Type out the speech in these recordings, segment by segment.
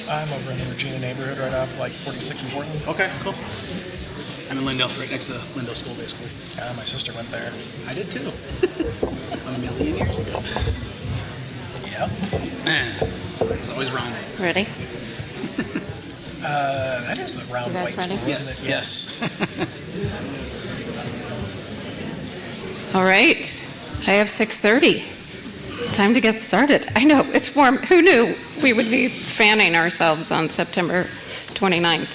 I'm over in the Regina neighborhood right off like 46 and Portland. Okay, cool. I'm in Lindale, right next to Lindale School, basically. My sister went there. I did too. 1,000,000 years ago. Yeah. It was always round. Ready? That is the round You guys white ready? school, isn't it? Yes. All right. I have 6:30. Time to get started. I know, it's warm. Who knew we would be fanning ourselves on September 29th?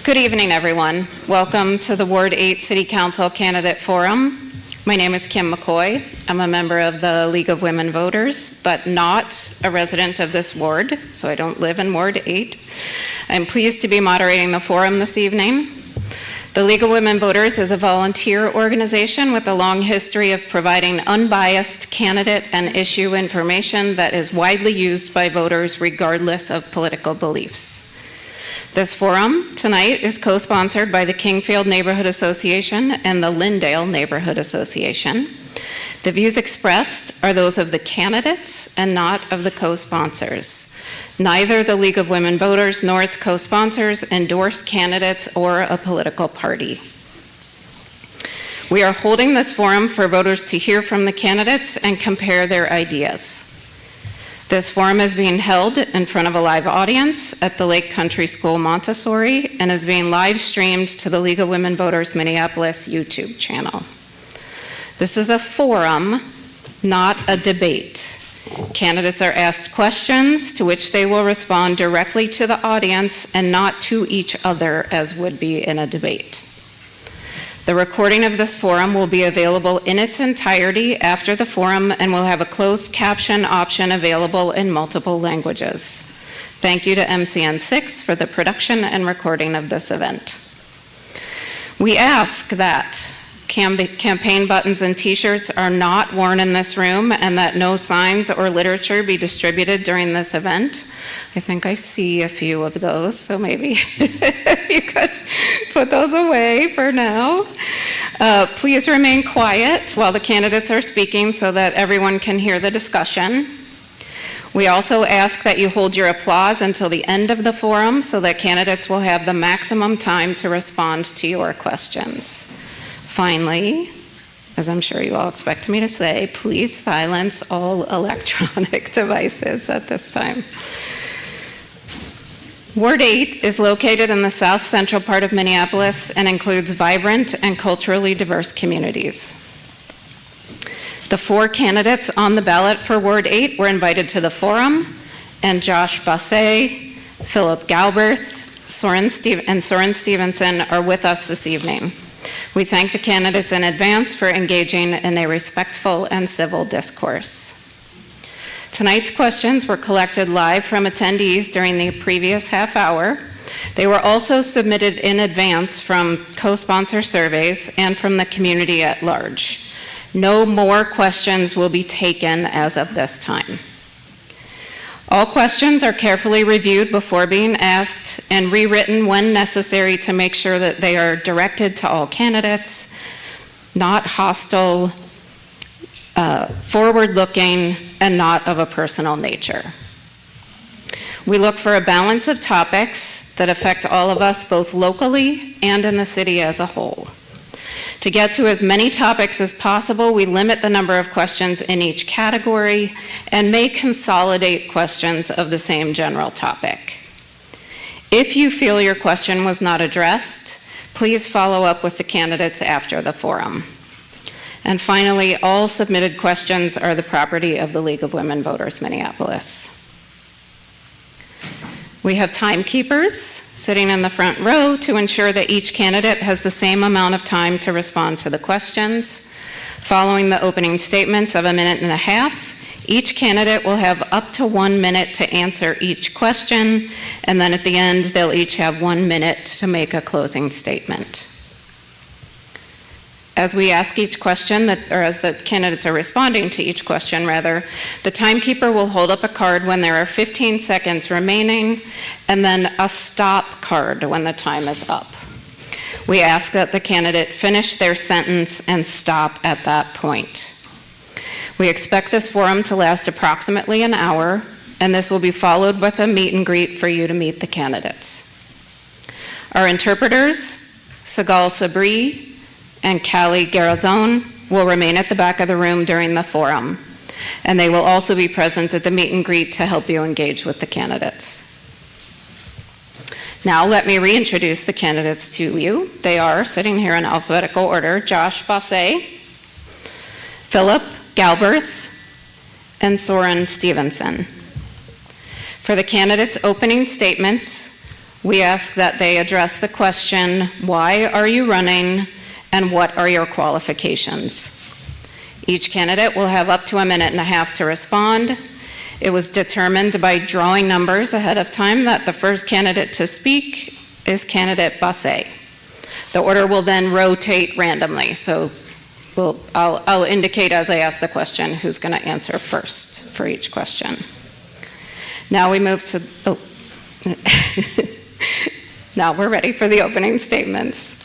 Good evening, everyone. Welcome to the Ward 8 City Council Candidate Forum. My name is Kim McCoy. I'm a member of the League of Women Voters, but not a resident of this ward, so I don't live in Ward 8. I'm pleased to be moderating the forum this evening. The League of Women Voters is a volunteer organization with a long history of providing unbiased candidate and issue information that is widely used by voters regardless of political beliefs. This forum tonight is co-sponsored by the Kingfield Neighborhood Association and the Lindale Neighborhood Association. The views expressed are those of the candidates and not of the co-sponsors. Neither the League of Women Voters nor its co-sponsors endorse candidates or a political party. We are holding this forum for voters to hear from the candidates and compare their ideas. This forum is being held in front of a live audience at the Lake Country School Montessori and is being live streamed to the League of Women Voters Minneapolis YouTube channel. This is a forum, not a debate. Candidates are asked questions to which they will respond directly to the audience and not to each other as would be in a debate. The recording of this forum will be available in its entirety after the forum and will have a closed caption option available in multiple languages. Thank you to MCN6 for the production and recording of this event. We ask that campaign buttons and t-shirts are not worn in this room and that no signs or literature be distributed during this event. I think I see a few of those, so maybe you could put those away for now. Please remain quiet while the candidates are speaking so that everyone can hear the discussion. We also ask that you hold your applause until the end of the forum so that candidates will have the maximum time to respond to your questions. Finally, as I'm sure you all expect me to say, please silence all electronic devices at this time. Ward 8 is located in the south central part of Minneapolis and includes vibrant and culturally diverse communities. The 4 candidates on the ballot for Ward 8 were invited to the forum, and Josh Basse, Philip Galberth, Soren Stevenson are with us this evening. We thank the candidates in advance for engaging in a respectful and civil discourse. Tonight's questions were collected live from attendees during the previous half hour. They were also submitted in advance from co-sponsor surveys and from the community at large. No more questions will be taken as of this time. All questions are carefully reviewed before being asked and rewritten when necessary to make sure that they are directed to all candidates, not hostile, forward-looking, and not of a personal nature. We look for a balance of topics that affect all of us both locally and in the city as a whole. To get to as many topics as possible, we limit the number of questions in each category and may consolidate questions of the same general topic. If you feel your question was not addressed, please follow up with the candidates after the forum. And finally, all submitted questions are the property of the League of Women Voters Minneapolis. We have timekeepers sitting in the front row to ensure that each candidate has the same amount of time to respond to the questions. Following the opening statements of 1.5 minutes, each candidate will have up to 1 minute to answer each question, and then at the end, they'll each have 1 minute to make a closing statement. As we ask each question, or as the candidates are responding to each question, rather, the timekeeper will hold up a card when there are 15 seconds remaining, and then a stop card when the time is up. We ask that the candidate finish their sentence and stop at that point. We expect this forum to last approximately an hour. and this will be followed with a meet and greet for you to meet the candidates. Our interpreters, Sagal Sabri and Callie Garazone, will remain at the back of the room during the forum, and they will also be present at the meet and greet to help you engage with the candidates. Now, let me reintroduce the candidates to you. They are, sitting here in alphabetical order, Josh Basse, Philip Galberth, and Soren Stevenson. For the candidates' opening statements, we ask that they address the question, why are you running, and what are your qualifications? Each candidate will have up to 1.5 minutes to respond. It was determined by drawing numbers ahead of time that the first candidate to speak is candidate Basse. The order will then rotate randomly, so I'll indicate as I ask the question who's going to answer first for each question. Now we move to, now we're ready for the opening statements.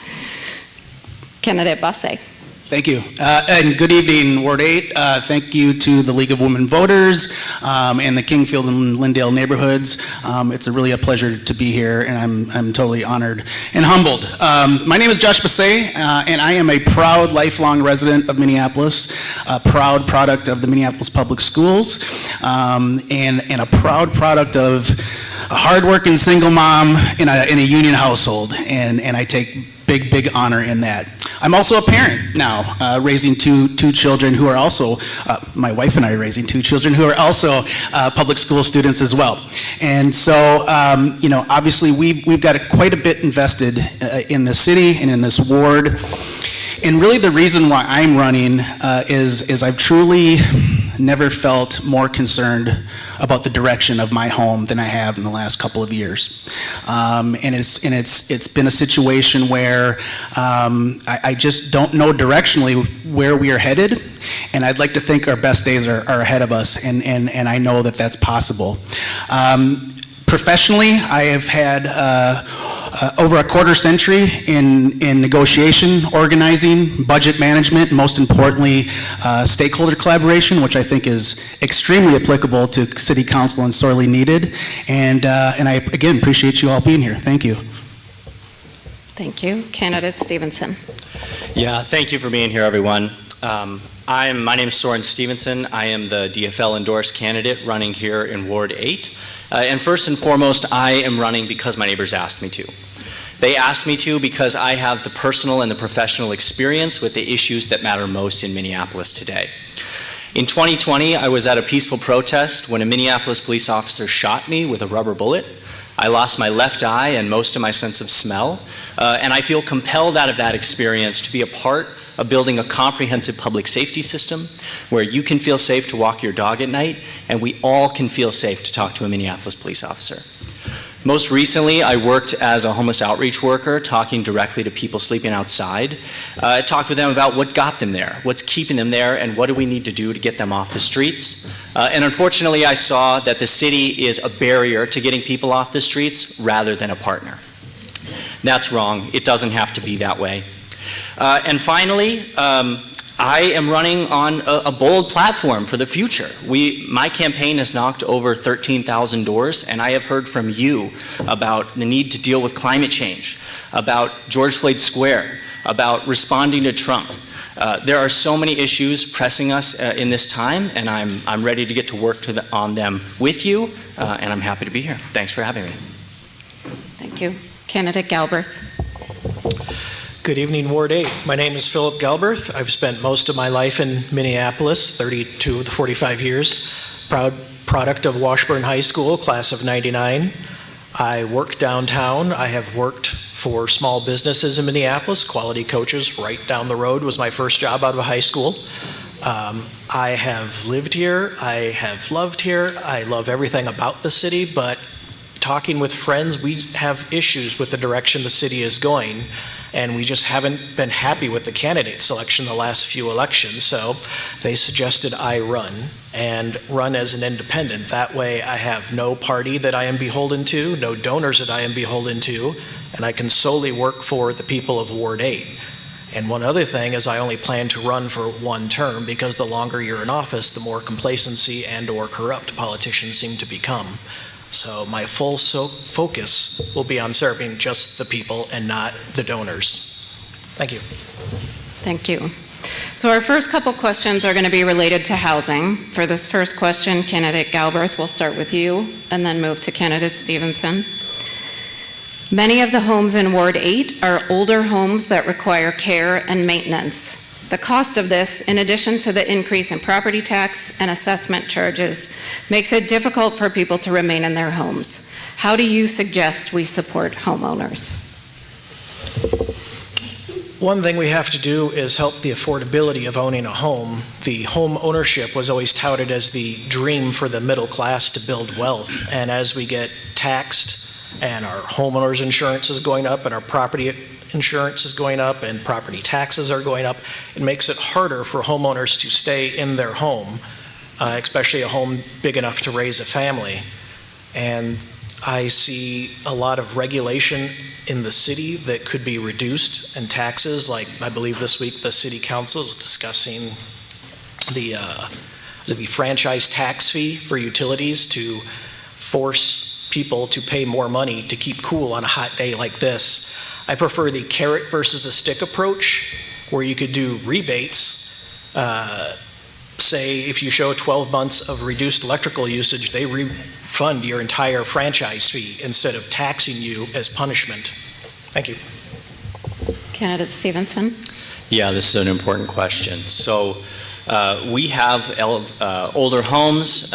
Candidate Basse. Thank you. And good evening, Ward 8. Thank you to the League of Women Voters and the Kingfield and Lindale neighborhoods. It's really a pleasure to be here, and I'm totally honored and humbled. My name is Josh Basse, and I am a proud lifelong resident of Minneapolis, a proud product of the Minneapolis Public Schools, and a proud product of a hardworking single mom in a union household, and I take big honor in that. I'm also a parent now, raising two children who are also, my wife and I are raising 2 children who are also public school students as well. And so, obviously we've got quite a bit invested in the city and in this ward. And really the reason why I'm running is I've truly never felt more concerned about the direction of my home than I have in the last couple of years. And it's been a situation where I just don't know directionally where we are headed, and I'd like to think our best days are ahead of us, and I know that that's possible. Professionally, I have had over a quarter century in negotiation, organizing, budget management, and most importantly, stakeholder collaboration, which I think is extremely applicable to City Council and sorely needed. And I, again, appreciate you all being here. Thank you. Thank you. Candidate Stevenson. Yeah, thank you for being here, everyone. My name is Soren Stevenson. I am the DFL endorsed candidate running here in Ward 8. And first and foremost, I am running because my neighbors asked me to. They asked me to because I have the personal and the professional experience with the issues that matter most in Minneapolis today. In 2020, I was at a peaceful protest when a Minneapolis police officer shot me with a rubber bullet. I lost my left eye and most of my sense of smell, and I feel compelled out of that experience to be a part of building a comprehensive public safety system where you can feel safe to walk your dog at night, and we all can feel safe to talk to a Minneapolis police officer. Most recently, I worked as a homeless outreach worker, talking directly to people sleeping outside. I talked with them about what got them there, what's keeping them there, and what do we need to do to get them off the streets. And unfortunately, I saw that the city is a barrier to getting people off the streets rather than a partner. That's wrong. It doesn't have to be that way. And finally, I am running on a bold platform for the future. My campaign has knocked over 13,000 doors, and I have heard from you about the need to deal with climate change, about George Floyd Square, about responding to Trump. There are so many issues pressing us in this time, and I'm ready to get to work on them with you, and I'm happy to be here. Thanks for having me. Thank you. Candidate Galberth. Good evening, Ward 8. My name is Philip Galberth. I've spent most of my life in Minneapolis, 32 of the 45 years. Proud product of Washburn High School, class of '99. I work downtown. I have worked for small businesses in Minneapolis. Quality Coaches right down the road was my first job out of high school. I have lived here. I have loved here. I love everything about the city, but talking with friends, we have issues with the direction the city is going, and we just haven't been happy with the candidate selection the last few elections. So they suggested I run as an independent. That way I have no party that I am beholden to, no donors that I am beholden to, and I can solely work for the people of Ward 8. And one other thing is I only plan to run for one term because the longer you're in office, the more complacency and/or corrupt politicians seem to become. So my full focus will be on serving just the people and not the donors. Thank you. Thank you. So our first couple questions are going to be related to housing. For this first question, candidate Galbraith, we'll start with you and then move to candidate Stevenson. Many of the homes in Ward 8 are older homes that require care and maintenance. The cost of this, in addition to the increase in property tax and assessment charges, makes it difficult for people to remain in their homes. How do you suggest we support homeowners? One thing we have to do is help the affordability of owning a home. The home ownership was always touted as the dream for the middle class to build wealth. And as we get taxed and our homeowners insurance is going up and our property insurance is going up and property taxes are going up, it makes it harder for homeowners to stay in their home, especially a home big enough to raise a family. And I see a lot of regulation in the city that could be reduced, and taxes, like I believe this week the city council is discussing the franchise tax fee for utilities to force people to pay more money to keep cool on a hot day like this. I prefer the carrot versus a stick approach, where you could do rebates. Say if you show 12 months of reduced electrical usage, they refund your entire franchise fee instead of taxing you as punishment. Thank you. Candidate Stevenson. Yeah, this is an important question. So we have older homes,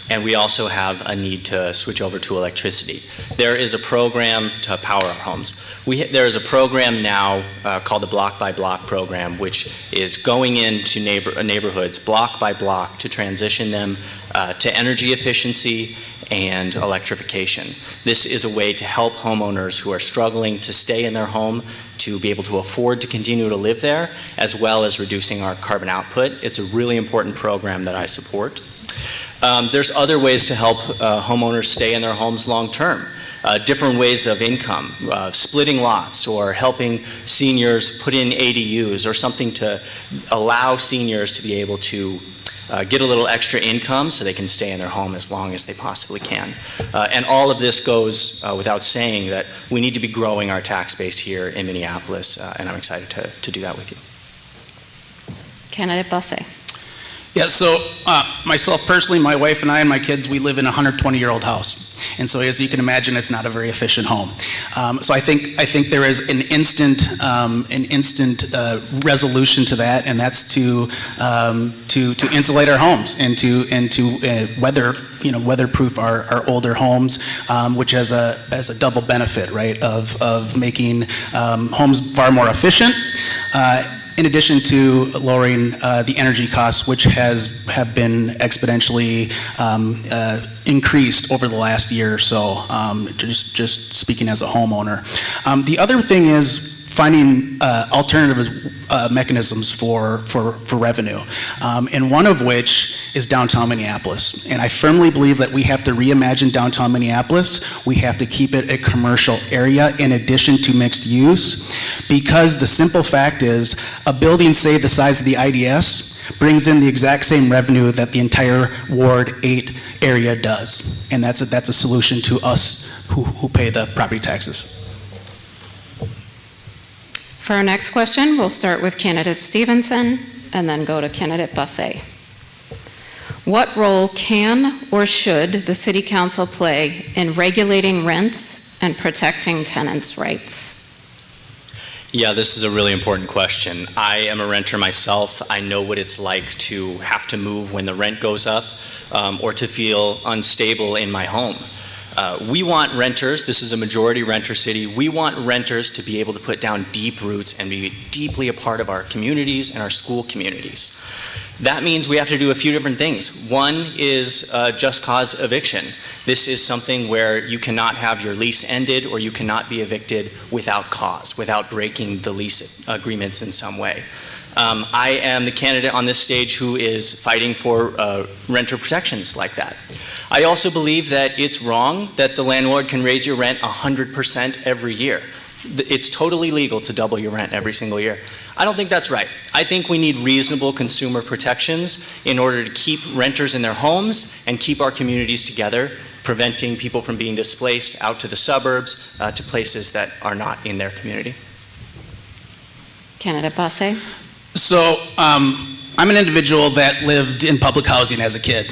and we also have a need to switch over to electricity. There is a program to power our homes. There is a program now called the Block by Block program, which is going into neighborhoods block by block to transition them to energy efficiency and electrification. This is a way to help homeowners who are struggling to stay in their home to be able to afford to continue to live there, as well as reducing our carbon output. It's a really important program that I support. There's other ways to help homeowners stay in their homes long term. Different ways of income, splitting lots, or helping seniors put in ADUs, or something to allow seniors to be able to get a little extra income so they can stay in their home as long as they possibly can. And all of this goes without saying that we need to be growing our tax base here in Minneapolis, and I'm excited to do that with you. Candidate Busse. Yeah, so myself personally, my wife and I and my kids, we live in a 120-year-old house. And so as you can imagine, it's not a very efficient home. So I think there is an instant resolution to that, and that's to insulate our homes and to weatherproof our older homes, which has a double benefit, right, of making homes far more efficient. In addition to lowering the energy costs, which have been exponentially increased over the last year or so, just speaking as a homeowner. The other thing is finding alternative mechanisms for revenue, and one of which is downtown Minneapolis. And I firmly believe that we have to reimagine downtown Minneapolis. We have to keep it a commercial area in addition to mixed use, because the simple fact is a building, say the size of the IDS, brings in the exact same revenue that the entire Ward 8 area does. And that's a solution to us who pay the property taxes. For our next question, we'll start with candidate Stevenson and then go to candidate Busse. What role can or should the City Council play in regulating rents and protecting tenants' rights? Yeah, this is a really important question. I am a renter myself. I know what it's like to have to move when the rent goes up, or to feel unstable in my home. We want renters, this is a majority renter city, we want renters to be able to put down deep roots and be deeply a part of our communities and our school communities. That means we have to do a few different things. One is just cause eviction. This is something where you cannot have your lease ended, or you cannot be evicted without cause, without breaking the lease agreements in some way. I am the candidate on this stage who is fighting for renter protections like that. I also believe that it's wrong that the landlord can raise your rent 100% every year. it's totally legal to double your rent every single year. I don't think that's right. I think we need reasonable consumer protections in order to keep renters in their homes and keep our communities together, preventing people from being displaced out to the suburbs, to places that are not in their community. Candidate Basse? So I'm an individual that lived in public housing as a kid.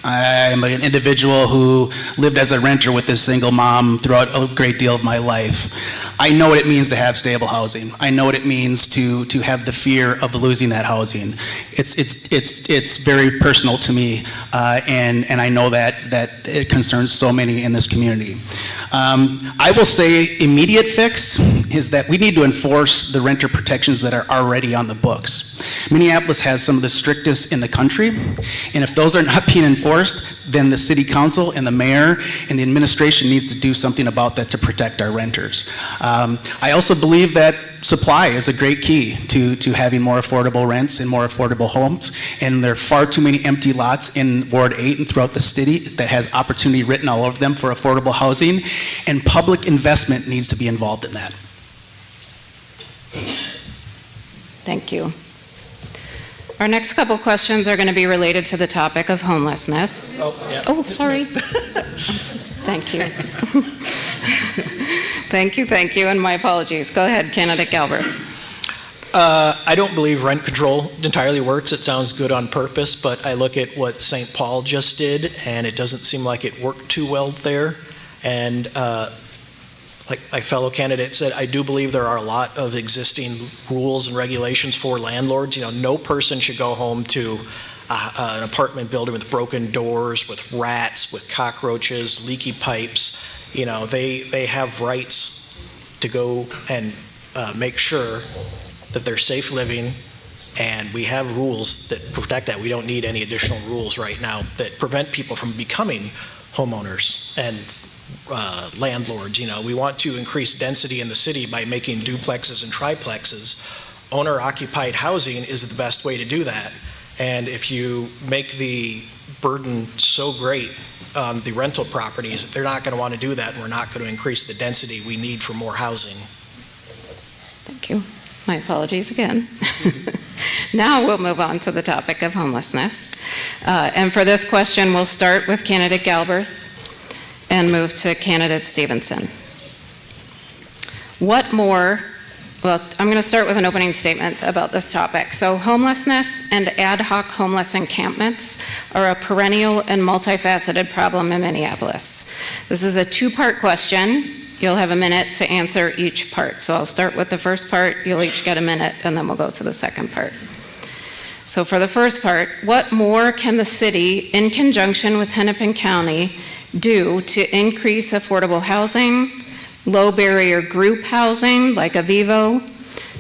I'm an individual who lived as a renter with a single mom throughout a great deal of my life. I know what it means to have stable housing. I know what it means to have the fear of losing that housing. It's very personal to me, and I know that it concerns so many in this community. I will say immediate fix is that we need to enforce the renter protections that are already on the books. Minneapolis has some of the strictest in the country, and if those are not being enforced, then the city council and the mayor and the administration needs to do something about that to protect our renters. I also believe that supply is a great key to having more affordable rents and more affordable homes, and there are far too many empty lots in Ward 8 and throughout the city that has opportunity written all over them for affordable housing, and public investment needs to be involved in that. Thank you. Our next couple questions are going to be related to the topic of homelessness. Oh, yeah. Oh, sorry. Thank you. Thank you, and my apologies. Go ahead, Candidate Galbraith. I don't believe rent control entirely works. It sounds good on purpose, but I look at what St. Paul just did, and it doesn't seem like it worked too well there. And like my fellow candidate said, I do believe there are a lot of existing rules and regulations for landlords. You know, no person should go home to an apartment building with broken doors, with rats, with cockroaches, leaky pipes. You know, they have rights to go and make sure that they're safe living, and we have rules that protect that. We don't need any additional rules right now that prevent people from becoming homeowners and landlords. You know, we want to increase density in the city by making duplexes and triplexes. Owner-occupied housing is the best way to do that. And if you make the burden so great on the rental properties, they're not going to want to do that, and we're not going to increase the density we need for more housing. Thank you. My apologies again. Now we'll move on to the topic of homelessness. And for this question, we'll start with Candidate Galbraith and move to Candidate Stevenson. What more, well, I'm going to start with an opening statement about this topic. So homelessness and ad hoc homeless encampments are a perennial and multifaceted problem in Minneapolis. This is a two-part question. You'll have a minute to answer each part. So I'll start with the first part, you'll each get a minute, and then we'll go to the second part. So for the first part, what more can the city, in conjunction with Hennepin County, do to increase affordable housing, low barrier group housing like Avivo,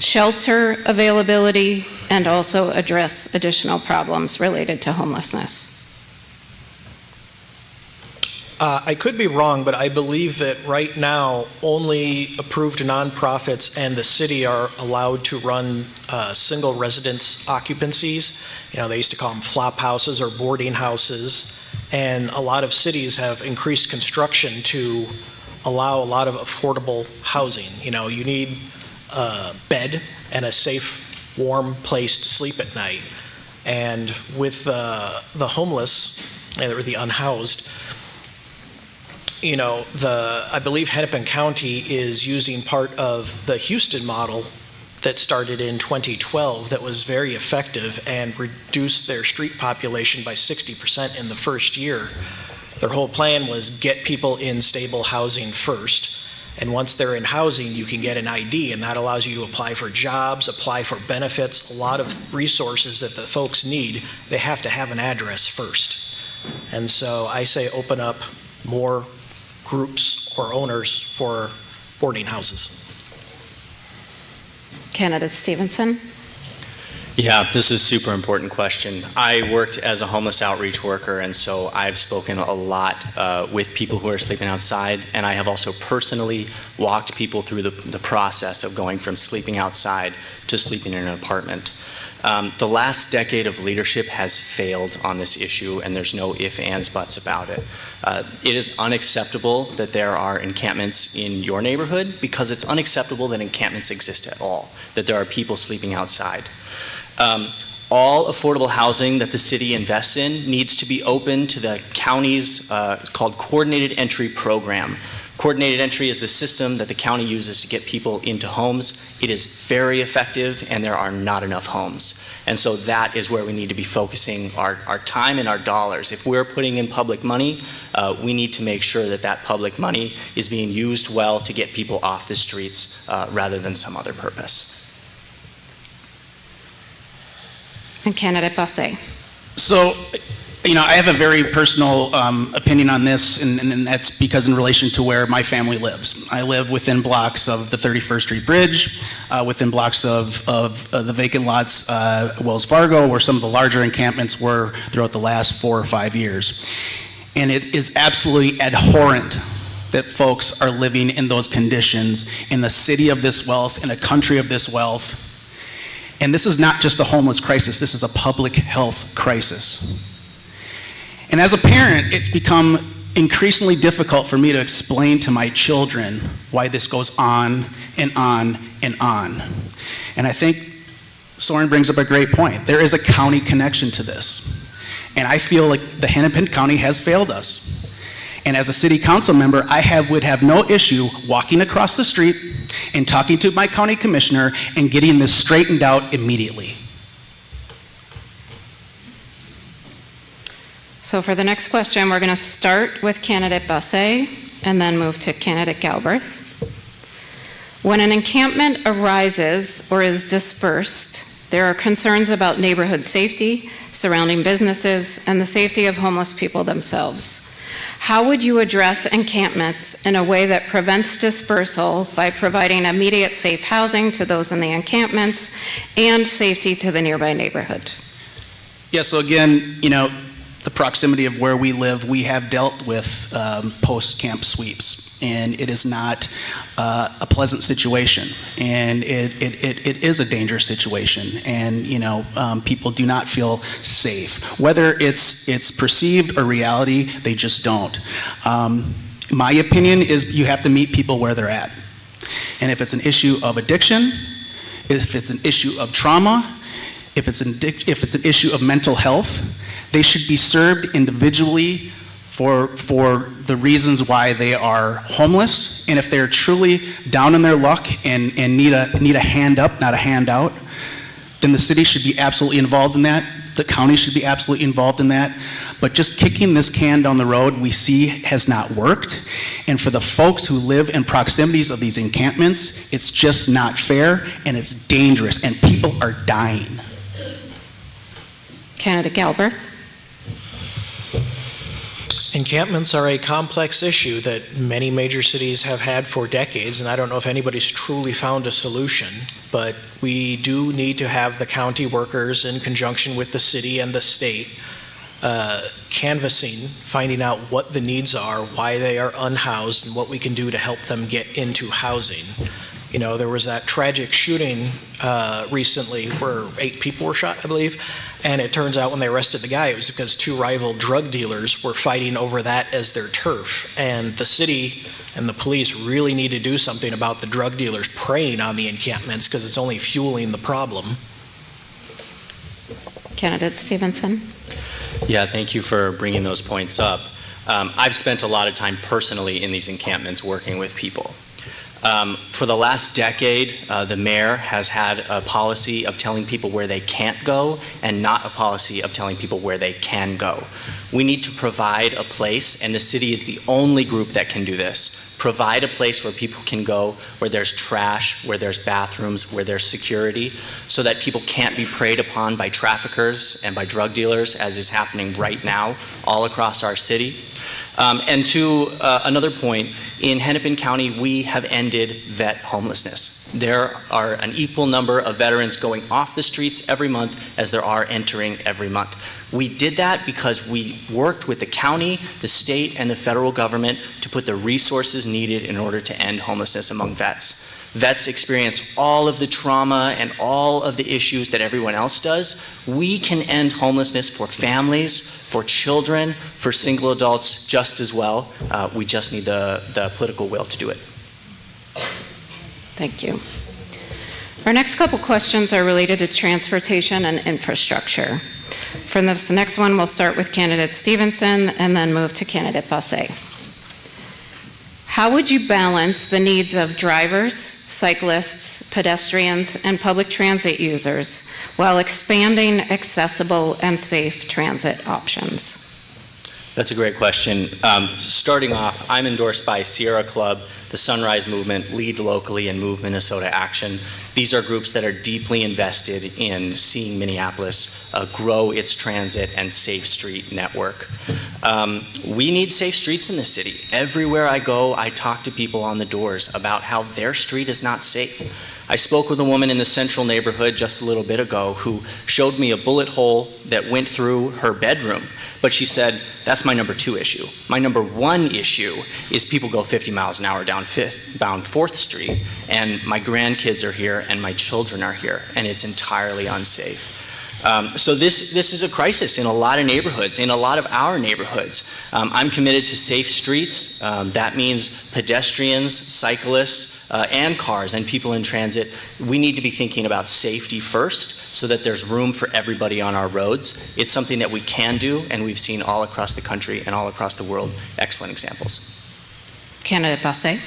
shelter availability, and also address additional problems related to homelessness? I could be wrong, but I believe that right now only approved nonprofits and the city are allowed to run single residence occupancies. You know, they used to call them flop houses or boarding houses. And a lot of cities have increased construction to allow a lot of affordable housing. You know, you need a bed and a safe, warm place to sleep at night. And with the homeless, or the unhoused, you know, I believe Hennepin County is using part of the Houston model that started in 2012 that was very effective and reduced their street population by 60% in the first year. Their whole plan was get people in stable housing first, and once they're in housing, you can get an ID, and that allows you to apply for jobs, apply for benefits, a lot of resources that the folks need. They have to have an address first. And so I say open up more groups or owners for boarding houses. Candidate Stevenson? Yeah, this is a super important question. I worked as a homeless outreach worker, and so I've spoken a lot with people who are sleeping outside, and I have also personally walked people through the process of going from sleeping outside to sleeping in an apartment. The last decade of leadership has failed on this issue, and there's no ifs, ands, buts about it. It is unacceptable that there are encampments in your neighborhood, because it's unacceptable that encampments exist at all, that there are people sleeping outside. All affordable housing that the city invests in needs to be open to the county's it's called Coordinated Entry Program. Coordinated entry is the system that the county uses to get people into homes. It is very effective, and there are not enough homes. And so that is where we need to be focusing our time and our dollars. If we're putting in public money, we need to make sure that that public money is being used well to get people off the streets rather than some other purpose. And candidate Busse. So, I have a very personal opinion on this, and that's because in relation to where my family lives. I live within blocks of the 31st Street Bridge, within blocks of the vacant lots, Wells Fargo, where some of the larger encampments were throughout the last 4 or 5 years. And it is absolutely abhorrent that folks are living in those conditions in the city of this wealth, in a country of this wealth. And this is not just a homeless crisis, this is a public health crisis. And as a parent, it's become increasingly difficult for me to explain to my children why this goes on and on and on. And I think Soren brings up a great point. There is a county connection to this. And I feel like the Hennepin County has failed us. And as a city council member, would have no issue walking across the street and talking to my county commissioner and getting this straightened out immediately. So for the next question, we're going to start with candidate Busse and then move to candidate Galbraith. When an encampment arises or is dispersed, there are concerns about neighborhood safety, surrounding businesses, and the safety of homeless people themselves. How would you address encampments in a way that prevents dispersal by providing immediate safe housing to those in the encampments and safety to the nearby neighborhood? Yeah, so again, the proximity of where we live, we have dealt with post-camp sweeps, and it is not a pleasant situation, and it is a dangerous situation, and people do not feel safe. Whether it's perceived or reality, they just don't. My opinion is you have to meet people where they're at, and if it's an issue of addiction, if it's an issue of trauma, if it's an issue of mental health, they should be served individually for the reasons why they are homeless. And if they're truly down in their luck and need a hand up, not a handout, then the city should be absolutely involved in that. The county should be absolutely involved in that. But just kicking this can down the road, we see has not worked. And for the folks who live in proximities of these encampments, it's just not fair, and it's dangerous, and people are dying. Candidate Galbraith. Encampments are a complex issue that many major cities have had for decades, and I don't know if anybody's truly found a solution, but we do need to have the county workers in conjunction with the city and the state canvassing, finding out what the needs are, why they are unhoused, and what we can do to help them get into housing. There was that tragic shooting recently where 8 people were shot, I believe, and it turns out when they arrested the guy, it was because 2 rival drug dealers were fighting over that as their turf. And the city and the police really need to do something about the drug dealers preying on the encampments, because it's only fueling the problem. Candidate Stevenson. Yeah, thank you for bringing those points up. I've spent a lot of time personally in these encampments working with people. For the last decade, the mayor has had a policy of telling people where they can't go and not a policy of telling people where they can go. We need to provide a place, and the city is the only group that can do this. Provide a place where people can go, where there's trash, where there's bathrooms, where there's security, so that people can't be preyed upon by traffickers and by drug dealers, as is happening right now all across our city. And to another point, in Hennepin County, we have ended vet homelessness. There are an equal number of veterans going off the streets every month as there are entering every month. We did that because we worked with the county, the state, and the federal government to put the resources needed in order to end homelessness among vets. Vets experience all of the trauma and all of the issues that everyone else does. We can end homelessness for families, for children, for single adults just as well. We just need the political will to do it. Thank you. Our next couple questions are related to transportation and infrastructure. For this next one, we'll start with candidate Stevenson and then move to candidate Busse. How would you balance the needs of drivers, cyclists, pedestrians, and public transit users while expanding accessible and safe transit options? That's a great question. Starting off, I'm endorsed by Sierra Club, the Sunrise Movement, Lead Locally, and Move Minnesota Action. These are groups that are deeply invested in seeing Minneapolis grow its transit and safe street network. We need safe streets in the city. Everywhere I go, I talk to people on the doors about how their street is not safe. I spoke with a woman in the central neighborhood just a little bit ago who showed me a bullet hole that went through her bedroom. But she said, that's my number 2 issue. My number 1 issue is people go 50 miles an hour down 4th Street, and my grandkids are here and my children are here, and it's entirely unsafe. So this is a crisis in a lot of neighborhoods, in a lot of our neighborhoods. I'm committed to safe streets. That means pedestrians, cyclists, and cars and people in transit. We need to be thinking about safety first so that there's room for everybody on our roads. It's something that we can do, and we've seen all across the country and all across the world excellent examples. Candidate Busse.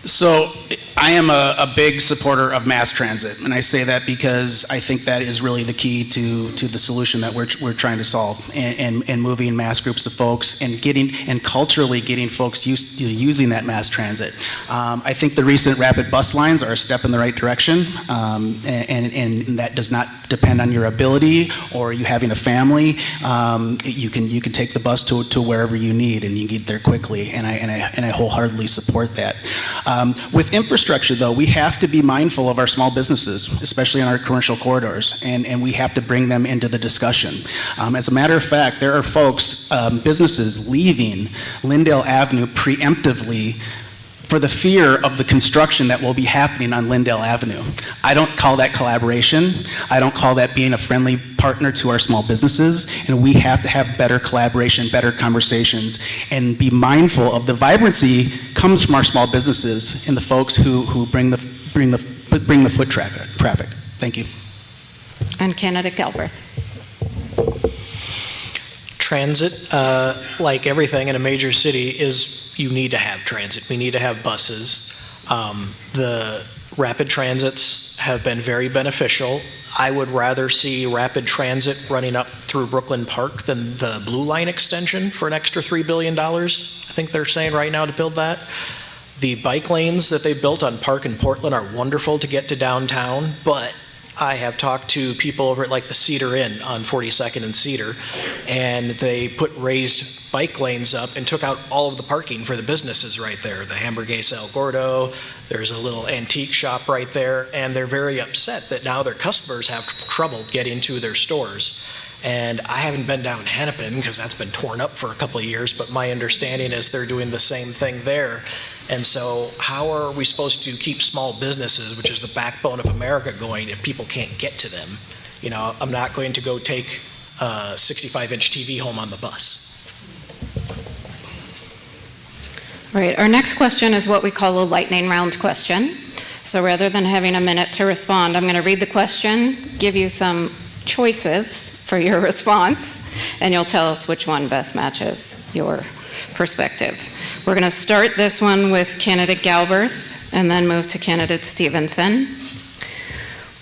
So I am a big supporter of mass transit, and I say that because I think that is really the key to the solution that we're trying to solve, and moving mass groups of folks and culturally getting folks used to using that mass transit. I think the recent rapid bus lines are a step in the right direction, and that does not depend on your ability or you having a family. You can take the bus to wherever you need, and you get there quickly, and I wholeheartedly support that. With infrastructure, though, we have to be mindful of our small businesses, especially in our commercial corridors, and we have to bring them into the discussion. As a matter of fact, there are folks, businesses leaving Lyndale Avenue preemptively for the fear of the construction that will be happening on Lyndale Avenue. I don't call that collaboration. I don't call that being a friendly partner to our small businesses, and we have to have better collaboration, better conversations, and be mindful of the vibrancy comes from our small businesses and the folks who bring the foot traffic. Thank you. And candidate Galbraith. Transit, like everything in a major city, you need to have transit. We need to have buses. The rapid transits have been very beneficial. I would rather see rapid transit running up through Brooklyn Park than the Blue Line extension for an extra $3 billion. I think they're saying right now to build that. The bike lanes that they built on Park and Portland are wonderful to get to downtown, but I have talked to people over at like the Cedar Inn on 42nd and Cedar, and they put raised bike lanes up and took out all of the parking for the businesses right there. The Hamburguesa El Gordo, there's a little antique shop right there, and they're very upset that now their customers have trouble getting to their stores. And I haven't been down Hennepin because that's been torn up for a couple of years, but my understanding is they're doing the same thing there. And so how are we supposed to keep small businesses, which is the backbone of America, going if people can't get to them? You know, I'm not going to go take a 65-inch TV home on the bus. All right, our next question is what we call a lightning round question. So rather than having a minute to respond, I'm going to read the question, give you some choices for your response, and you'll tell us which one best matches your perspective. We're going to start this one with candidate Galbraith and then move to candidate Stevenson.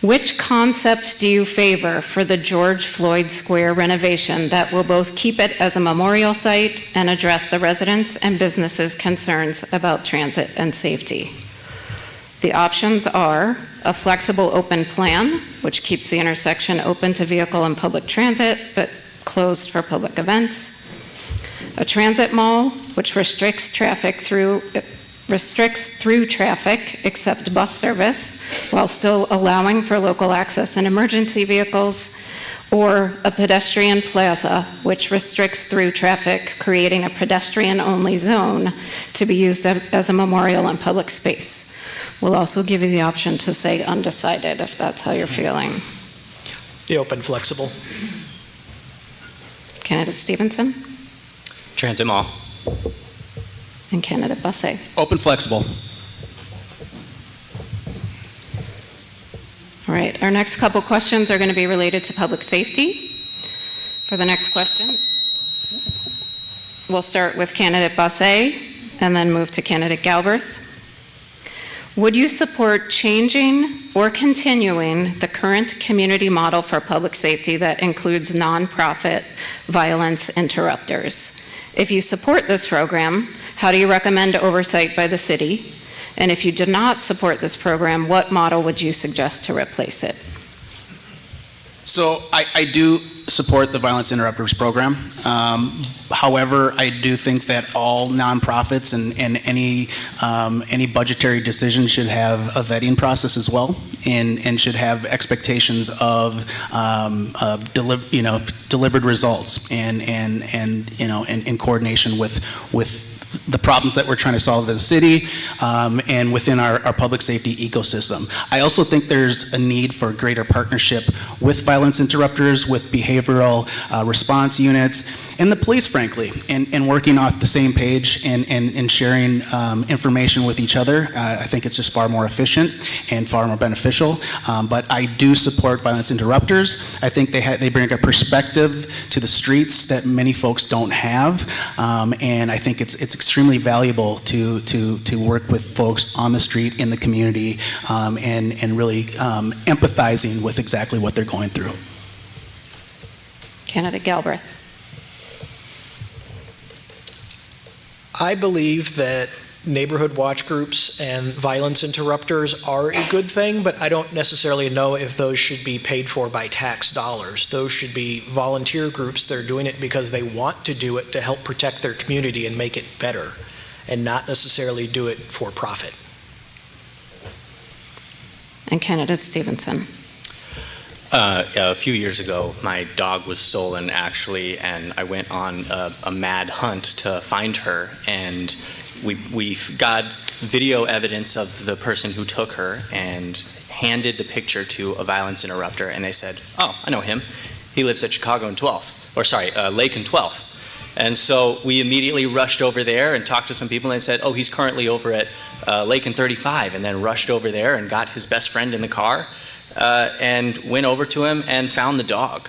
Which concept do you favor for the George Floyd Square renovation that will both keep it as a memorial site and address the residents' and businesses' concerns about transit and safety? The options are a flexible open plan, which keeps the intersection open to vehicle and public transit, but closed for public events. A transit mall, which restricts through traffic except bus service, while still allowing for local access and emergency vehicles. Or a pedestrian plaza, which restricts through traffic, creating a pedestrian-only zone to be used as a memorial and public space. We'll also give you the option to say undecided if that's how you're feeling. The open flexible. Candidate Stevenson Transit Mall. and Candidate Busse. Open flexible. All right, our next couple questions are going to be related to public safety. For the next question, we'll start with Candidate Busse and then move to Candidate Galbraith. Would you support changing or continuing the current community model for public safety that includes nonprofit violence interrupters? If you support this program, how do you recommend oversight by the city? And if you do not support this program, what model would you suggest to replace it? So I do support the Violence Interrupters Program. However, I do think that all nonprofits and any budgetary decision should have a vetting process as well, and should have expectations of delivered results and in coordination with the problems that we're trying to solve as a city, and within our public safety ecosystem. I also think there's a need for greater partnership with violence interrupters, with behavioral response units, and the police, frankly, and working off the same page and sharing information with each other. I think it's just far more efficient and far more beneficial. But I do support violence interrupters. I think they bring a perspective to the streets that many folks don't have, and I think it's extremely valuable to work with folks on the street in the community, and really empathizing with exactly what they're going through. Candidate Galbraith. I believe that neighborhood watch groups and violence interrupters are a good thing, but I don't necessarily know if those should be paid for by tax dollars. Those should be volunteer groups that are doing it because they want to do it to help protect their community and make it better, and not necessarily do it for profit. And Candidate Stevenson. A few years ago, my dog was stolen, actually, and I went on a mad hunt to find her, and we got video evidence of the person who took her and handed the picture to a violence interrupter, and they said, "Oh, I know him. He lives at Chicago and 12th, or sorry, Lake and 12th." And so we immediately rushed over there and talked to some people, and they said, "Oh, he's currently over at Lake and 35," and then rushed over there and got his best friend in the car, and went over to him and found the dog.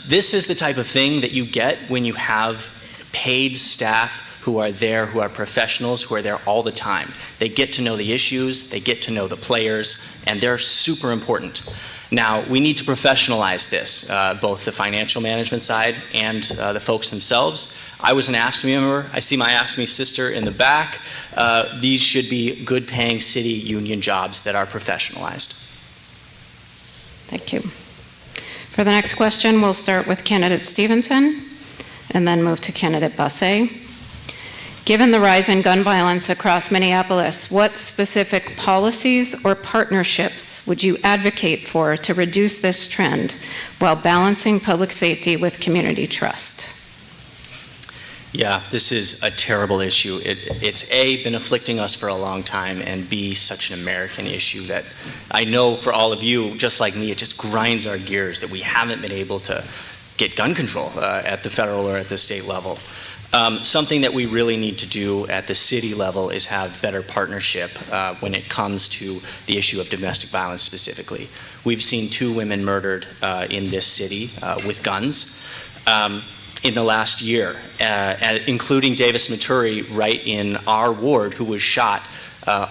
This is the type of thing that you get when you have paid staff who are there, who are professionals, who are there all the time. They get to know the issues, they get to know the players, and they're super important. Now, we need to professionalize this, both the financial management side and the folks themselves. I was an AFSCME member. I see my AFSCME sister in the back. These should be good-paying city union jobs that are professionalized. Thank you. For the next question, we'll start with Candidate Stevenson and then move to Candidate Busse. Given the rise in gun violence across Minneapolis, what specific policies or partnerships would you advocate for to reduce this trend while balancing public safety with community trust? Yeah, this is a terrible issue. It's A, been afflicting us for a long time, and B, such an American issue that I know for all of you, just like me, it just grinds our gears that we haven't been able to get gun control at the federal or at the state level. Something that we really need to do at the city level is have better partnership when it comes to the issue of domestic violence specifically. We've seen 2 women murdered in this city with guns in the last year, including Davis Maturi right in our ward, who was shot.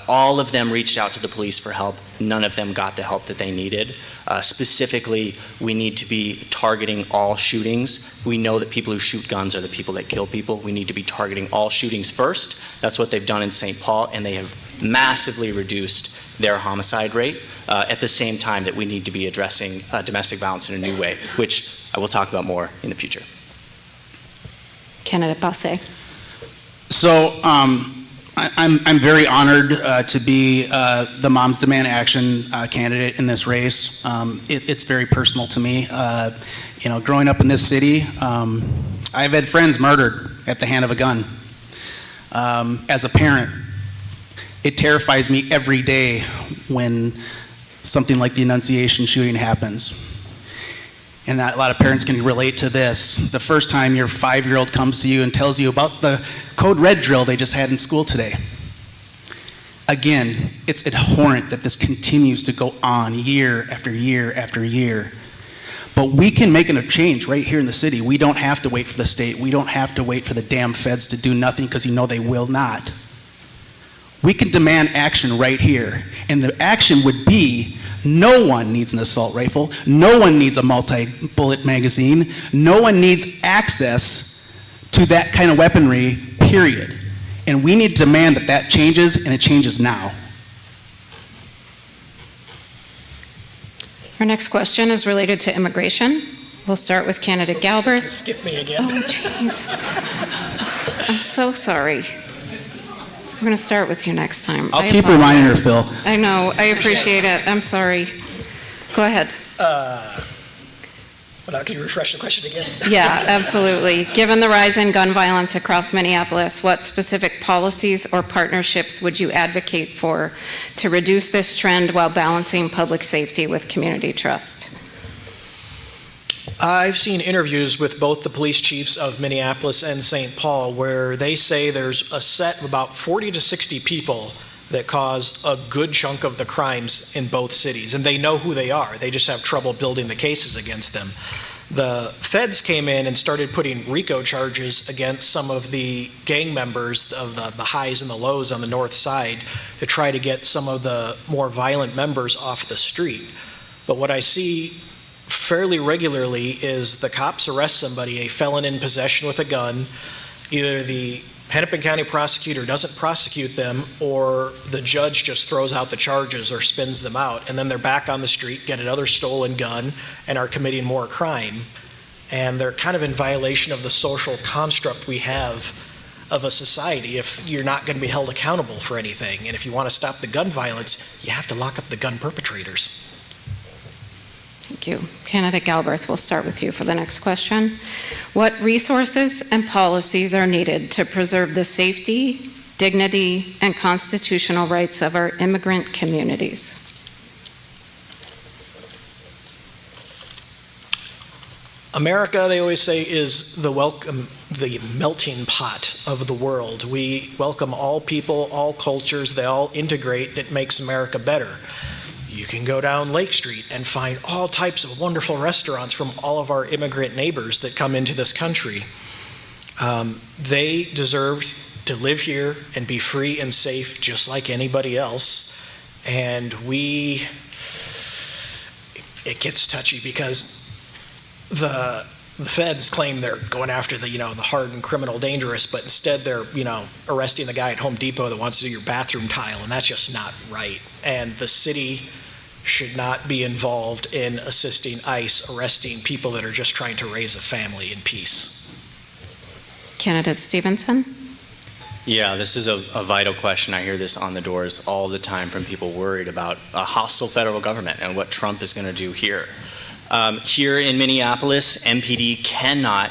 All of them reached out to the police for help. None of them got the help that they needed. Specifically, we need to be targeting all shootings. We know that people who shoot guns are the people that kill people. We need to be targeting all shootings first. That's what they've done in St. Paul, and they have massively reduced their homicide rate at the same time that we need to be addressing domestic violence in a new way, which I will talk about more in the future. Candidate Busse. So I'm very honored to be the Moms Demand Action candidate in this race. It's very personal to me. Growing up in this city, I've had friends murdered at the hand of a gun. As a parent, It terrifies me every day when something like the Annunciation shooting happens. And a lot of parents can relate to this. The first time your 5-year-old comes to you and tells you about the code red drill they just had in school today. Again, it's abhorrent that this continues to go on year after year after year. But we can make a change right here in the city. We don't have to wait for the state. We don't have to wait for the damn feds to do nothing, because you know they will not. We can demand action right here. And the action would be, no one needs an assault rifle. No one needs a multi-bullet magazine. No one needs access to that kind of weaponry, period. And we need to demand that that changes, and it changes now. Our next question is related to immigration. We'll start with candidate Galbraith. Skip me again. Oh, jeez. I'm so sorry. We're going to start with you next time. I'll keep reminding her, Phil. I know. I appreciate it. I'm sorry. Go ahead. Now, can you refresh the question again? Yeah, absolutely. Given the rise in gun violence across Minneapolis, what specific policies or partnerships would you advocate for to reduce this trend while balancing public safety with community trust? I've seen interviews with both the police chiefs of Minneapolis and St. Paul where they say there's a set of about 40 to 60 people that cause a good chunk of the crimes in both cities, and they know who they are. They just have trouble building the cases against them. The feds came in and started putting RICO charges against some of the gang members of the highs and the lows on the north side to try to get some of the more violent members off the street. But what I see fairly regularly is the cops arrest somebody, a felon in possession with a gun. Either the Hennepin County prosecutor doesn't prosecute them, or the judge just throws out the charges or spins them out, and then they're back on the street, get another stolen gun, and are committing more crime. And they're kind of in violation of the social construct we have of a society if you're not going to be held accountable for anything. And if you want to stop the gun violence, you have to lock up the gun perpetrators. Thank you. Candidate Galbraith, we'll start with you for the next question. What resources and policies are needed to preserve the safety, dignity, and constitutional rights of our immigrant communities? America, they always say, is the melting pot of the world. We welcome all people, all cultures, they all integrate, and it makes America better. You can go down Lake Street and find all types of wonderful restaurants from all of our immigrant neighbors that come into this country. They deserve to live here and be free and safe just like anybody else. And it gets touchy because the feds claim they're going after the hardened criminal dangerous, but instead they're arresting the guy at Home Depot that wants to do your bathroom tile, and that's just not right. And the city should not be involved in assisting ICE arresting people that are just trying to raise a family in peace. Candidate Stevenson? Yeah, this is a vital question. I hear this on the doors all the time from people worried about a hostile federal government and what Trump is going to do here. Here in Minneapolis, MPD cannot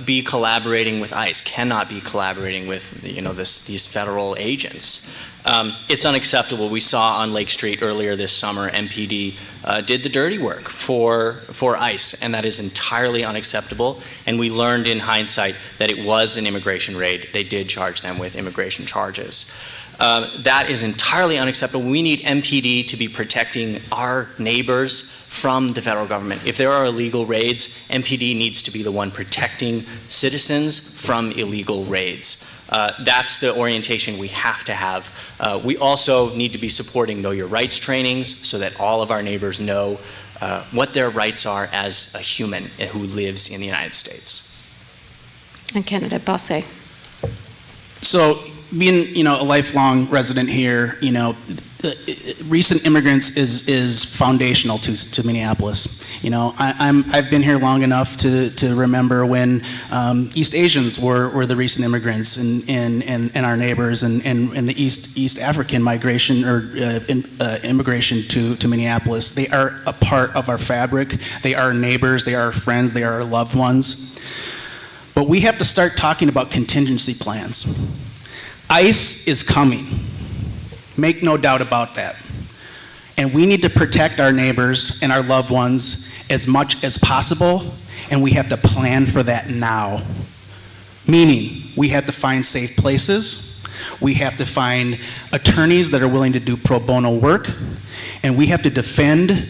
be collaborating with ICE, cannot be collaborating with these federal agents. It's unacceptable. We saw on Lake Street earlier this summer, MPD did the dirty work for ICE, and that is entirely unacceptable. And we learned in hindsight that it was an immigration raid. They did charge them with immigration charges. That is entirely unacceptable. We need MPD to be protecting our neighbors from the federal government. If there are illegal raids, MPD needs to be the one protecting citizens from illegal raids. That's the orientation we have to have. We also need to be supporting Know Your Rights trainings so that all of our neighbors know what their rights are as a human who lives in the United States. And Candidate Bosse. So, being a lifelong resident here, recent immigrants is foundational to Minneapolis. I've been here long enough to remember when East Asians were the recent immigrants and our neighbors, and the East African migration or immigration to Minneapolis. They are a part of our fabric. They are neighbors. They are our friends. They are our loved ones. But we have to start talking about contingency plans. ICE is coming. Make no doubt about that. And we need to protect our neighbors and our loved ones as much as possible, and we have to plan for that now. Meaning, we have to find safe places, we have to find attorneys that are willing to do pro bono work, and we have to defend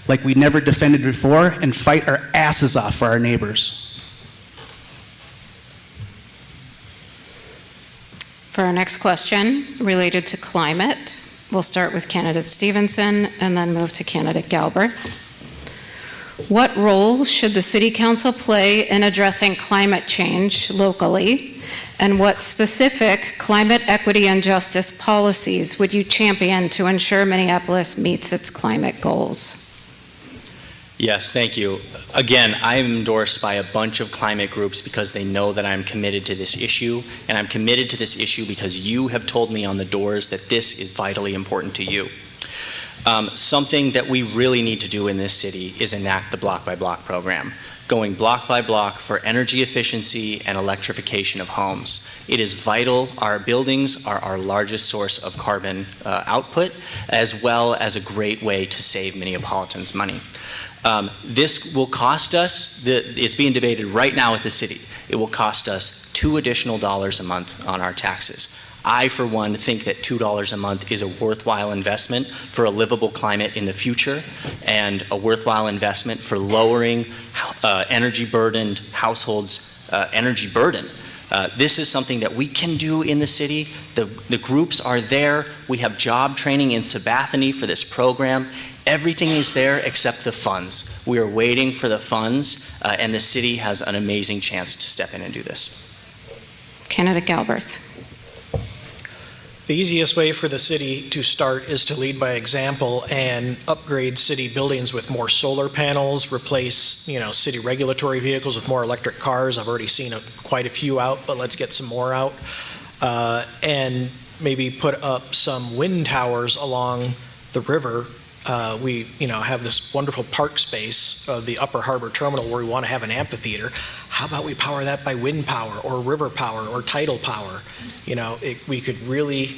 like we never defended before and fight our asses off for our neighbors. For our next question, related to climate, we'll start with candidate Stevenson and then move to candidate Galbraith. What role should the City Council play in addressing climate change locally? And what specific climate equity and justice policies would you champion to ensure Minneapolis meets its climate goals? Yes, thank you. Again, I am endorsed by a bunch of climate groups because they know that I'm committed to this issue, and I'm committed to this issue because you have told me on the doors that this is vitally important to you. Something that we really need to do in this city is enact the block-by-block program, going block by block for energy efficiency and electrification of homes. It is vital. Our buildings are our largest source of carbon output, as well as a great way to save Minneapolitans money. This will cost us, it's being debated right now at the city, it will cost us $2 additional a month on our taxes. I, for one, think that $2 a month is a worthwhile investment for a livable climate in the future and a worthwhile investment for lowering energy-burdened households' energy burden. This is something that we can do in the city. The groups are there. We have job training in Sabathani for this program. Everything is there except the funds. We are waiting for the funds, and the city has an amazing chance to step in and do this. Candidate Galbraith. The easiest way for the city to start is to lead by example and upgrade city buildings with more solar panels, replace, city regulatory vehicles with more electric cars. I've already seen quite a few out, but let's get some more out. And maybe put up some wind towers along the river. We have this wonderful park space, the Upper Harbor Terminal, where we want to have an amphitheater. How about we power that by wind power or river power or tidal power? We could really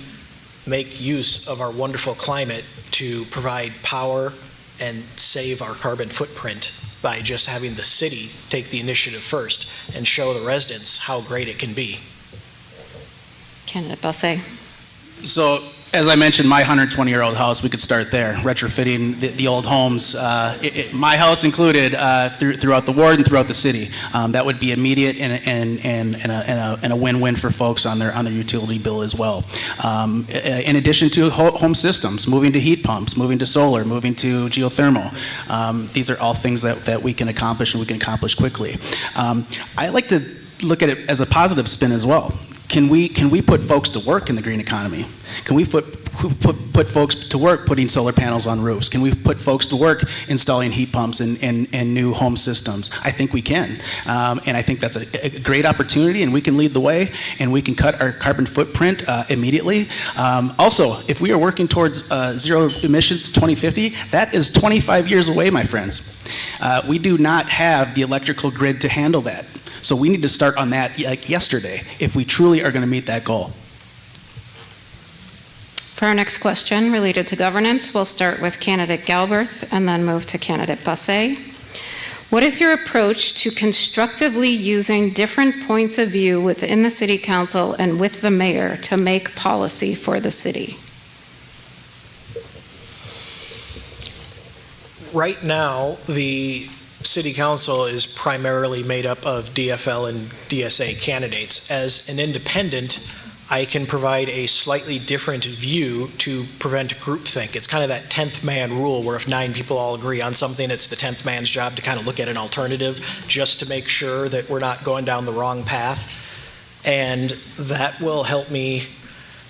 make use of our wonderful climate to provide power and save our carbon footprint by just having the city take the initiative first and show the residents how great it can be. Candidate Busse. So, as I mentioned, my 120-year-old house, we could start there, retrofitting the old homes, my house included, throughout the ward and throughout the city. That would be immediate and a win-win for folks on their utility bill as well. In addition to home systems, moving to heat pumps, moving to solar, moving to geothermal. These are all things that we can accomplish and we can accomplish quickly. I like to look at it as a positive spin as well. Can we put folks to work in the green economy? Can we put folks to work putting solar panels on roofs? Can we put folks to work installing heat pumps and new home systems? I think we can. And I think that's a great opportunity, and we can lead the way, and we can cut our carbon footprint immediately. Also, if we are working towards zero emissions to 2050, that is 25 years away, my friends. We do not have the electrical grid to handle that. So we need to start on that like yesterday if we truly are going to meet that goal. For our next question related to governance, we'll start with candidate Galbraith and then move to candidate Busse. What is your approach to constructively using different points of view within the City Council and with the mayor to make policy for the city? Right now, the City Council is primarily made up of DFL and DSA candidates. As an independent, I can provide a slightly different view to prevent groupthink. It's kind of that 10th man rule where if 9 people all agree on something, it's the 10th man's job to kind of look at an alternative just to make sure that we're not going down the wrong path. And that will help me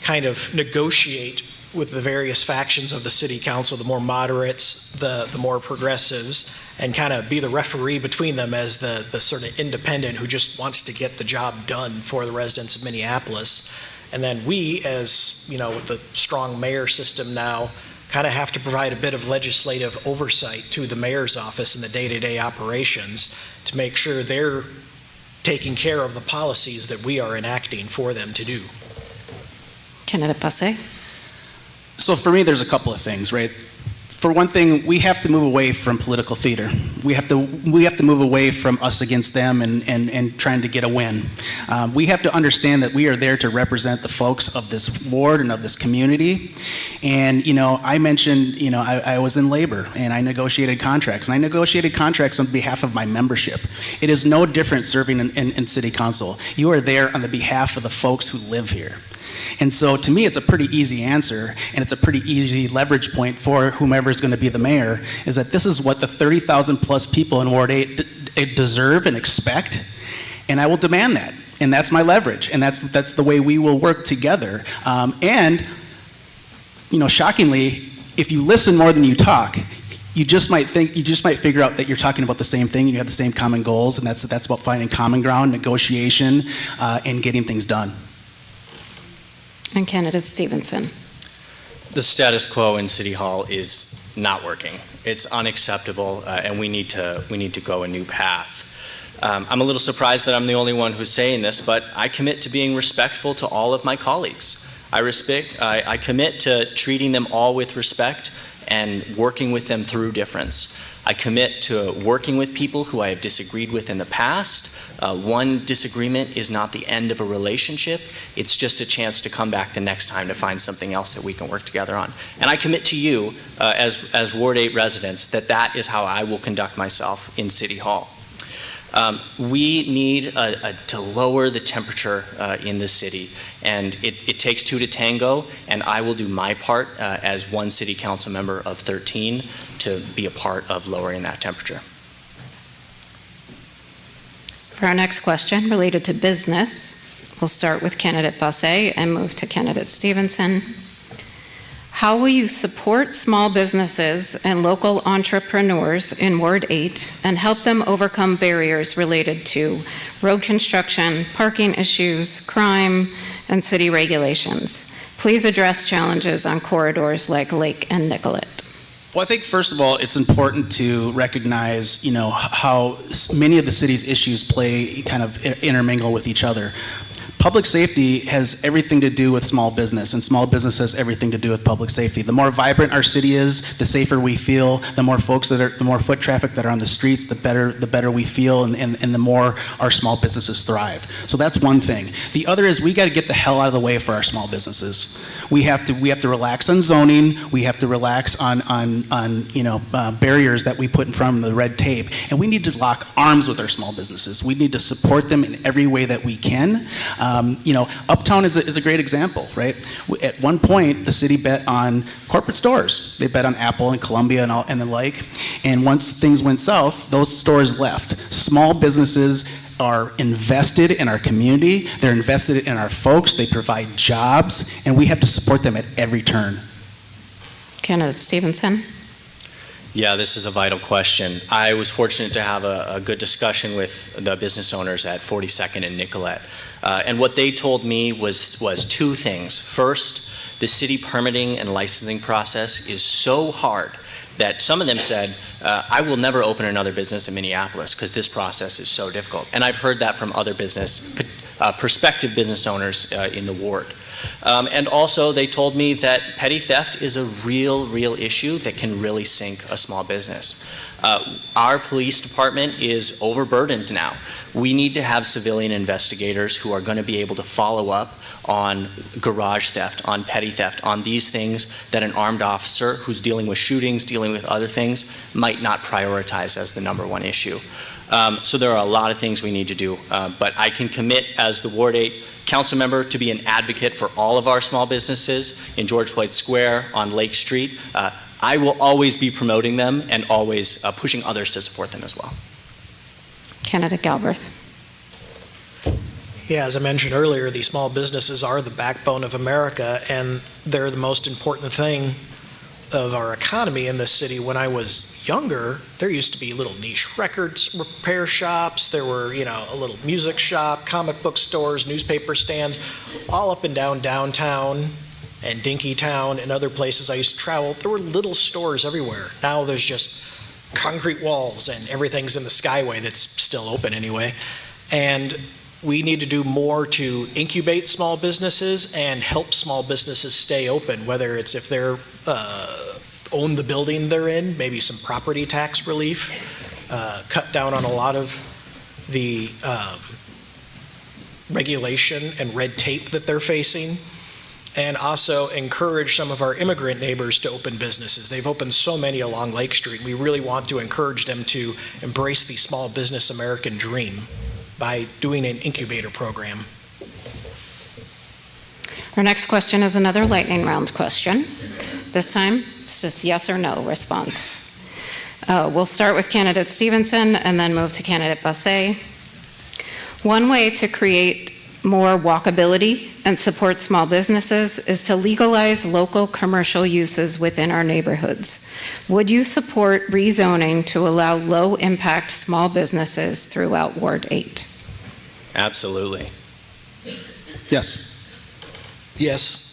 kind of negotiate with the various factions of the City Council, the more moderates, the more progressives, and kind of be the referee between them as the sort of independent who just wants to get the job done for the residents of Minneapolis. And then we, as with the strong mayor system now, kind of have to provide a bit of legislative oversight to the mayor's office in the day-to-day operations to make sure they're taking care of the policies that we are enacting for them to do. Candidate Busse. So for me, there's a couple of things, right? For one thing, we have to move away from political theater. We have to move away from us against them and trying to get a win. We have to understand that we are there to represent the folks of this ward and of this community. And, I mentioned, I was in labor and I negotiated contracts. And I negotiated contracts on behalf of my membership. It is no different serving in city council. You are there on the behalf of the folks who live here. And so to me, it's a pretty easy answer, and it's a pretty easy leverage point for whomever is going to be the mayor, is that this is what the 30,000 plus people in Ward 8 deserve and expect, and I will demand that. And that's my leverage, and that's the way we will work together. Shockingly, if you listen more than you talk, you just might figure out that you're talking about the same thing and you have the same common goals, and that's about finding common ground, negotiation, and getting things done. And candidate Stevenson. The status quo in City Hall is not working. It's unacceptable, and we need to go a new path. I'm a little surprised that I'm the only one who's saying this, but I commit to being respectful to all of my colleagues. I commit to treating them all with respect and working with them through difference. I commit to working with people who I have disagreed with in the past. One disagreement is not the end of a relationship. It's just a chance to come back the next time to find something else that we can work together on. And I commit to you, as Ward 8 residents, that is how I will conduct myself in City Hall. We need to lower the temperature in the city, and it takes two to tango, and I will do my part as one city council member of 13 to be a part of lowering that temperature. For our next question related to business, we'll start with candidate Bossé and move to candidate Stevenson. How will you support small businesses and local entrepreneurs in Ward 8 and help them overcome barriers related to road construction, parking issues, crime, and city regulations? Please address challenges on corridors like Lake and Nicollet. Well, I think first of all, it's important to recognize, how many of the city's issues kind of intermingle with each other. Public safety has everything to do with small business, and small business has everything to do with public safety. The more vibrant our city is, the safer we feel. The more the more foot traffic that are on the streets, the better we feel, and the more our small businesses thrive. So that's one thing. The other is we got to get the hell out of the way for our small businesses. We have to relax on zoning. We have to relax on barriers that we put in front of them, the red tape, and we need to lock arms with our small businesses. We need to support them in every way that we can. Uptown is a great example, right? At one point, the city bet on corporate stores. They bet on Apple and Columbia and the like. And once things went south, those stores left. Small businesses are invested in our community. They're invested in our folks. They provide jobs, and we have to support them at every turn. Candidate Stevenson. Yeah, this is a vital question. I was fortunate to have a good discussion with the business owners at 42nd and Nicollet. And what they told me was two things. First, the city permitting and licensing process is so hard that some of them said, I will never open another business in Minneapolis because this process is so difficult. And I've heard that from other prospective business owners in the ward. And also, they told me that petty theft is a real issue that can really sink a small business. Our police department is overburdened now. We need to have civilian investigators who are going to be able to follow up on garage theft, on petty theft, on these things that an armed officer who's dealing with shootings, dealing with other things, might not prioritize as the number one issue. So there are a lot of things we need to do, but I can commit as the Ward 8 council member to be an advocate for all of our small businesses in George Floyd Square, on Lake Street. I will always be promoting them and always pushing others to support them as well. Candidate Galbraith. Yeah, as I mentioned earlier, these small businesses are the backbone of America, and they're the most important thing of our economy in this city. When I was younger, there used to be little niche records repair shops. There were, a little music shop, comic book stores, newspaper stands, all up and down downtown and Dinkytown and other places I used to travel. There were little stores everywhere. Now there's just concrete walls and everything's in the Skyway that's still open anyway. And we need to do more to incubate small businesses and help small businesses stay open, whether it's if they're own the building they're in, maybe some property tax relief, cut down on a lot of the regulation and red tape that they're facing, and also encourage some of our immigrant neighbors to open businesses. They've opened so many along Lake Street. We really want to encourage them to embrace the small business American dream by doing an incubator program. Our next question is another lightning round question. This time, it's just yes or no response. We'll start with candidate Stevenson and then move to candidate Basse. One way to create more walkability and support small businesses is to legalize local commercial uses within our neighborhoods. Would you support rezoning to allow low-impact small businesses throughout Ward 8? Absolutely. Yes. Yes.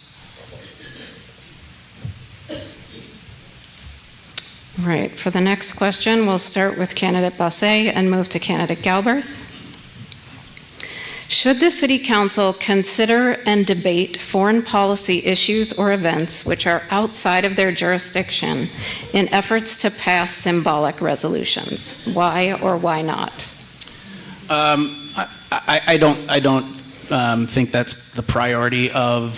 All right, for the next question, we'll start with candidate Basse and move to candidate Galbraith. Should the City Council consider and debate foreign policy issues or events which are outside of their jurisdiction in efforts to pass symbolic resolutions? Why or why not? I don't think that's the priority of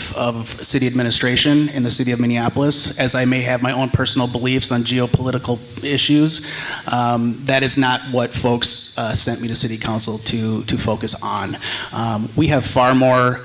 city administration in the city of Minneapolis, as I may have my own personal beliefs on geopolitical issues. That is not what folks sent me to city council to focus on. We have far more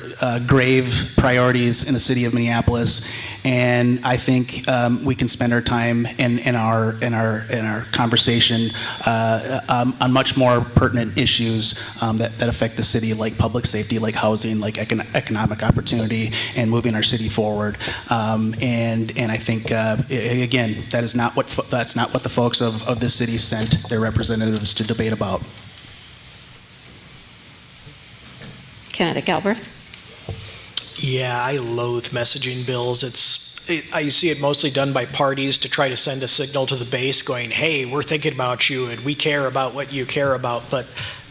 grave priorities in the city of Minneapolis, and I think we can spend our time in our conversation on much more pertinent issues that affect the city, like public safety, like housing, like economic opportunity, and moving our city forward. And I think again, that's not what the folks of this city sent their representatives to debate about. Candidate Galbraith? Yeah, I loathe messaging bills. I see it mostly done by parties to try to send a signal to the base going, hey, we're thinking about you and we care about what you care about, but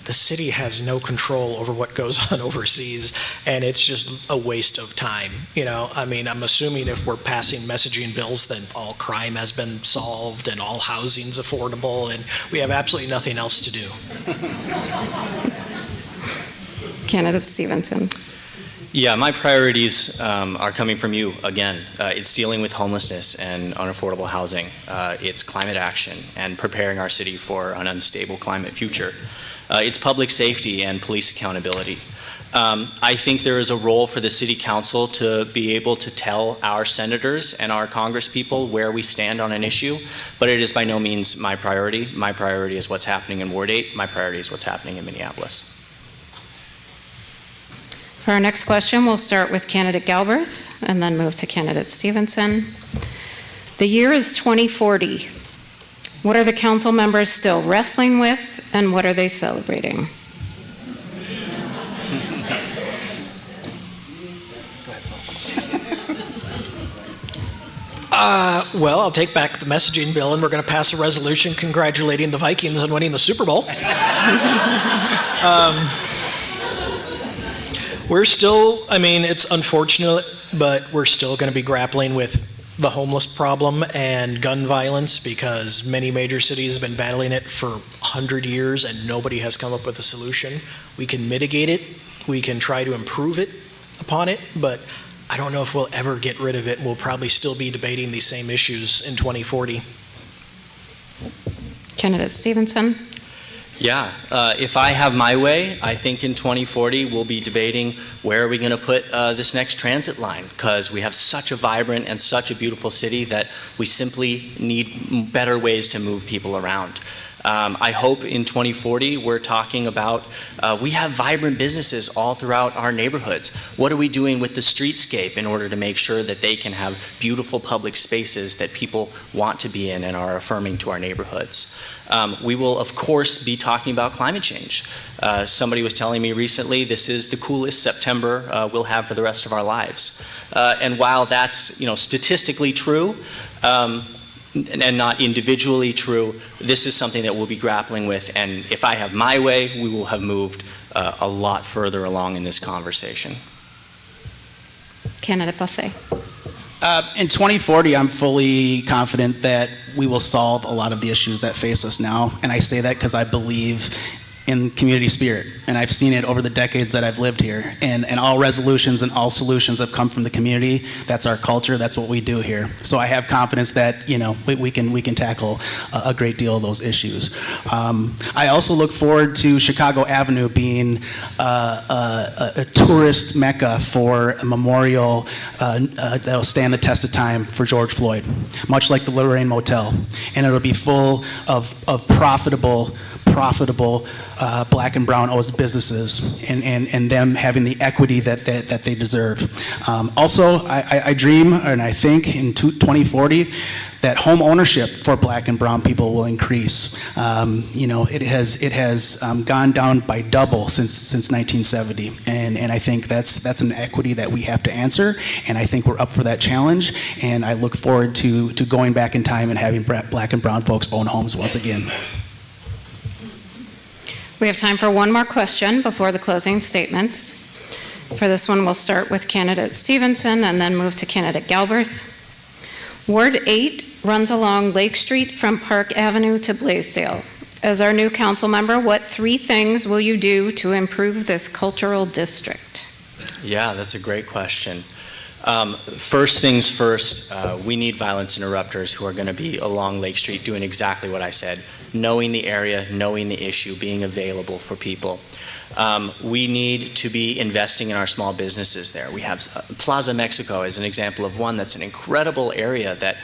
the city has no control over what goes on overseas, and it's just a waste of time. You know, I mean, I'm assuming if we're passing messaging bills, then all crime has been solved and all housing's affordable, and we have absolutely nothing else to do. Candidate Stevenson? Yeah, my priorities are coming from you again. It's dealing with homelessness and unaffordable housing. It's climate action and preparing our city for an unstable climate future. It's public safety and police accountability. I think there is a role for the city council to be able to tell our senators and our congresspeople where we stand on an issue, but it is by no means my priority. My priority is what's happening in Ward 8. My priority is what's happening in Minneapolis. For our next question, we'll start with candidate Galbraith and then move to candidate Stevenson. The year is 2040. What are the council members still wrestling with, and what are they celebrating? Well, I'll take back the messaging bill, and we're going to pass a resolution congratulating the Vikings on winning the Super Bowl. We're still, I mean, it's unfortunate, but we're still going to be grappling with the homeless problem and gun violence because many major cities have been battling it for 100 years and nobody has come up with a solution. We can mitigate it, we can try to improve it upon it, but I don't know if we'll ever get rid of it. We'll probably still be debating these same issues in 2040. Candidate Stevenson? Yeah, if I have my way, I think in 2040 we'll be debating where are we going to put this next transit line, because we have such a vibrant and such a beautiful city that we simply need better ways to move people around. I hope in 2040 we're talking about, we have vibrant businesses all throughout our neighborhoods. What are we doing with the streetscape in order to make sure that they can have beautiful public spaces that people want to be in and are affirming to our neighborhoods? We will, of course, be talking about climate change. Somebody was telling me recently this is the coolest September we'll have for the rest of our lives. And while that's, statistically true, and not individually true, this is something that we'll be grappling with, and if I have my way, we will have moved a lot further along in this conversation. Candidate Busse. In 2040, I'm fully confident that we will solve a lot of the issues that face us now. And I say that because I believe in community spirit. And I've seen it over the decades that I've lived here. And all resolutions and all solutions have come from the community. That's our culture. That's what we do here. So I have confidence that, you know, we can tackle a great deal of those issues. I also look forward to Chicago Avenue being a tourist mecca for a memorial that'll stand the test of time for George Floyd, much like the Lorraine Motel. And it'll be full of profitable black and brown owned businesses and them having the equity that they deserve. Also, I dream and I think in 2040 that home ownership for black and brown people will increase. You know, it has gone down by double since 1970, and I think that's an equity that we have to answer, and I think we're up for that challenge, and I look forward to going back in time and having black and brown folks own homes once again. We have time for one more question before the closing statements. For this one, we'll start with candidate Stevenson and then move to candidate Galbraith. Ward 8 runs along Lake Street from Park Avenue to Blaisdell. As our new council member, what 3 things will you do to improve this cultural district? Yeah, that's a great question. First things first, we need violence interrupters who are going to be along Lake Street doing exactly what I said, knowing the area, knowing the issue, being available for people. We need to be investing in our small businesses there. We have Plaza Mexico as an example of one that's an incredible area that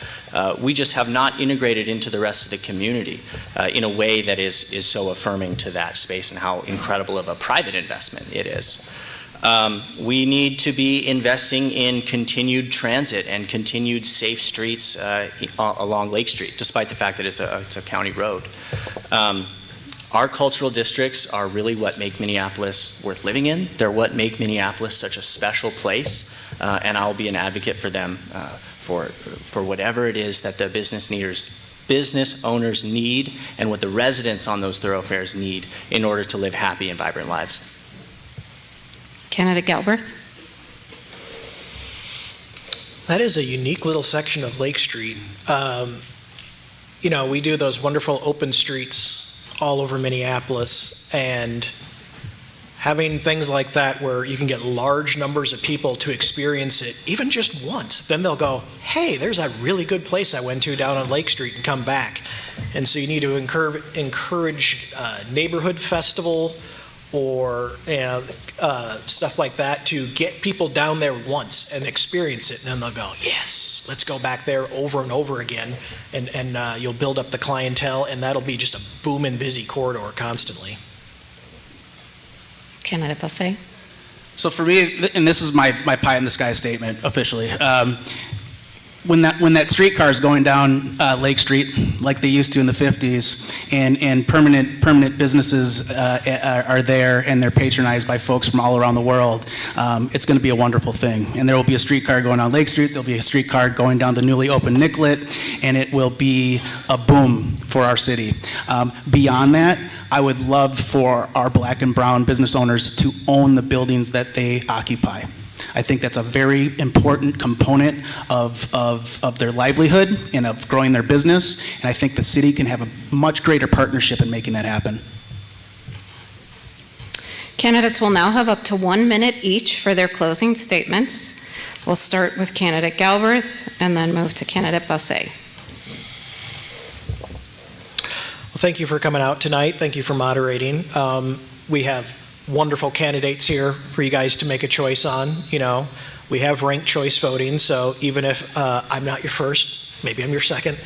we just have not integrated into the rest of the community in a way that is so affirming to that space and how incredible of a private investment it is. We need to be investing in continued transit and continued safe streets along Lake Street, despite the fact that it's a county road. Our cultural districts are really what make Minneapolis worth living in. They're what make Minneapolis such a special place, and I'll be an advocate for them for whatever it is that the business owners need and what the residents on those thoroughfares need in order to live happy and vibrant lives. Candidate Galbraith. That is a unique little section of Lake Street. You know, we do those wonderful open streets all over Minneapolis, and having things like that where you can get large numbers of people to experience it even just once, then they'll go, hey, there's a really good place I went to down on Lake Street, and come back. And so you need to encourage neighborhood festival or stuff like that to get people down there once and experience it, and then they'll go, yes, let's go back there over and over again, and you'll build up the clientele, and that'll be just a booming busy corridor constantly. Candidate Busse. So for me, and this is my pie in the sky statement officially, when that streetcar is going down Lake Street like they used to in the 50s, and permanent businesses are there and they're patronized by folks from all around the world, it's going to be a wonderful thing. And there will be a streetcar going down Lake Street, there'll be a streetcar going down the newly opened Nicollet, and it will be a boom for our city. Beyond that, I would love for our black and brown business owners to own the buildings that they occupy. I think that's a very important component of their livelihood and of growing their business, and I think the city can have a much greater partnership in making that happen. Candidates will now have up to 1 minute each for their closing statements. We'll start with candidate Galbraith and then move to candidate Busse. Well, thank you for coming out tonight. Thank you for moderating. We have wonderful candidates here for you guys to make a choice on. You know, we have ranked choice voting, so even if I'm not your first, maybe I'm your second.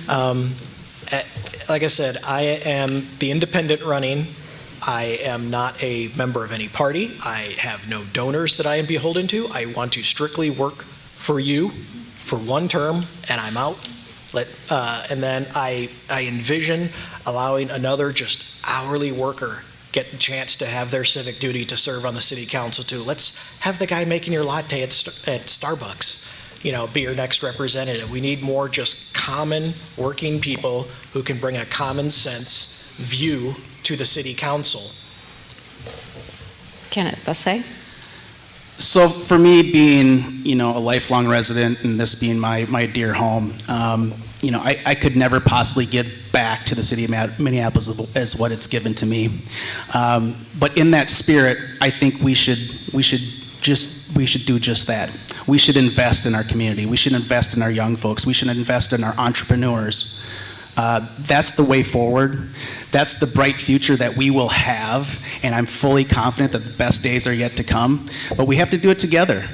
Like I said, I am the independent running. I am not a member of any party. I have no donors that I am beholden to. I want to strictly work for you for 1 term, and I'm out. And then I envision allowing another just hourly worker get the chance to have their civic duty to serve on the city council too. Let's have the guy making your latte at Starbucks, you know, be your next representative. We need more just common working people who can bring a common sense view to the city council. Candidate Busse? So for me, being, a lifelong resident and this being my dear home, I could never possibly give back to the city of Minneapolis as what it's given to me. But in that spirit, I think we should do just that. We should invest in our community. We should invest in our young folks. We should invest in our entrepreneurs. That's the way forward. That's the bright future that we will have, and I'm fully confident that the best days are yet to come. But we have to do it together,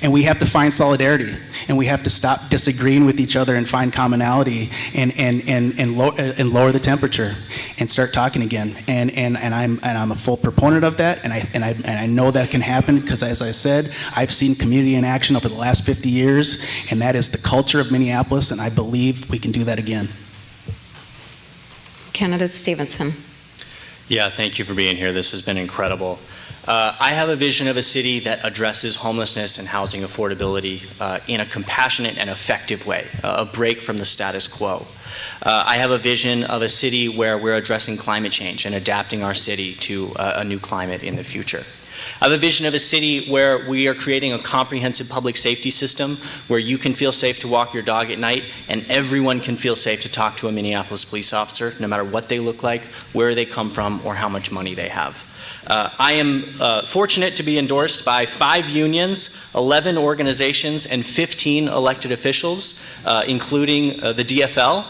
and we have to find solidarity, and we have to stop disagreeing with each other and find commonality, and lower the temperature, and start talking again. And I'm a full proponent of that, and I know that can happen because, as I said, I've seen community in action over the last 50 years, and that is the culture of Minneapolis, and I believe we can do that again. Candidate Stevenson. Yeah, thank you for being here. This has been incredible. I have a vision of a city that addresses homelessness and housing affordability in a compassionate and effective way, a break from the status quo. I have a vision of a city where we're addressing climate change and adapting our city to a new climate in the future. I have a vision of a city where we are creating a comprehensive public safety system where you can feel safe to walk your dog at night and everyone can feel safe to talk to a Minneapolis police officer, no matter what they look like, where they come from, or how much money they have. I am fortunate to be endorsed by 5 unions, 11 organizations, and 15 elected officials, including the DFL.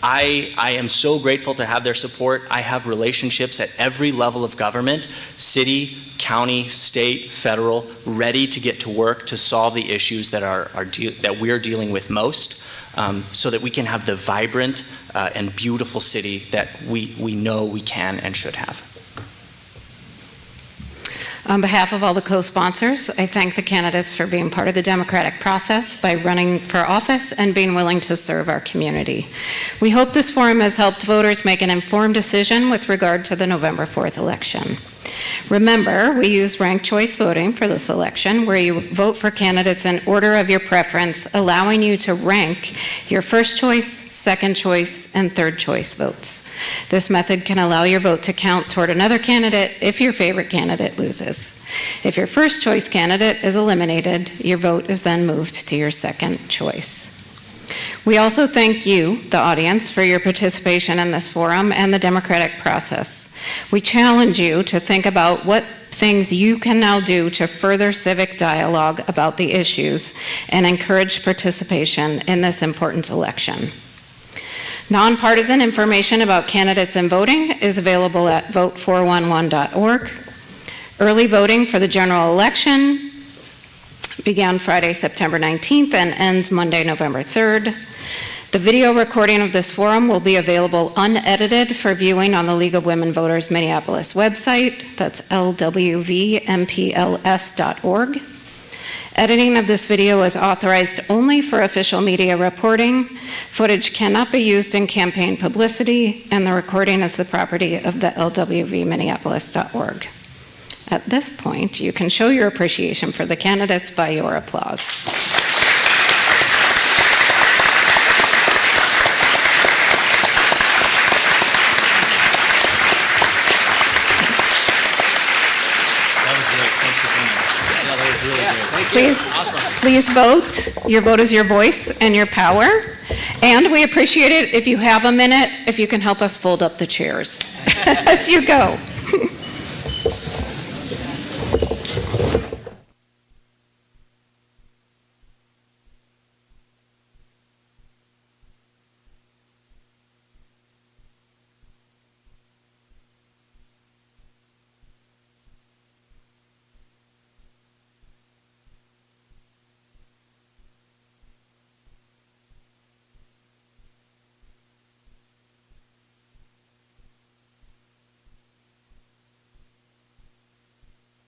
I am so grateful to have their support. I have relationships at every level of government, city, county, state, federal, ready to get to work to solve the issues that that we're dealing with most, so that we can have the vibrant and beautiful city that we know we can and should have. On behalf of all the co-sponsors, I thank the candidates for being part of the democratic process by running for office and being willing to serve our community. We hope this forum has helped voters make an informed decision with regard to the November 4th election. Remember, we use ranked choice voting for this election, where you vote for candidates in order of your preference, allowing you to rank your first choice, second choice, and third choice votes. This method can allow your vote to count toward another candidate if your favorite candidate loses. If your first choice candidate is eliminated, your vote is then moved to your second choice. We also thank you, the audience, for your participation in this forum and the democratic process. We challenge you to think about what things you can now do to further civic dialogue about the issues and encourage participation in this important election. Nonpartisan information about candidates and voting is available at vote411.org. Early voting for the general election began Friday, September 19th and ends Monday, November 3rd. The video recording of this forum will be available unedited for viewing on the League of Women Voters Minneapolis website. That's lwvmpls.org. Editing of this video is authorized only for official media reporting. Footage cannot be used in campaign publicity, and the recording is the property of the lwvminneapolis.org. At this point, you can show your appreciation for the candidates by your applause. Please vote. Your vote is your voice and your power. And we appreciate it if you have a minute, if you can help us fold up the chairs as you go.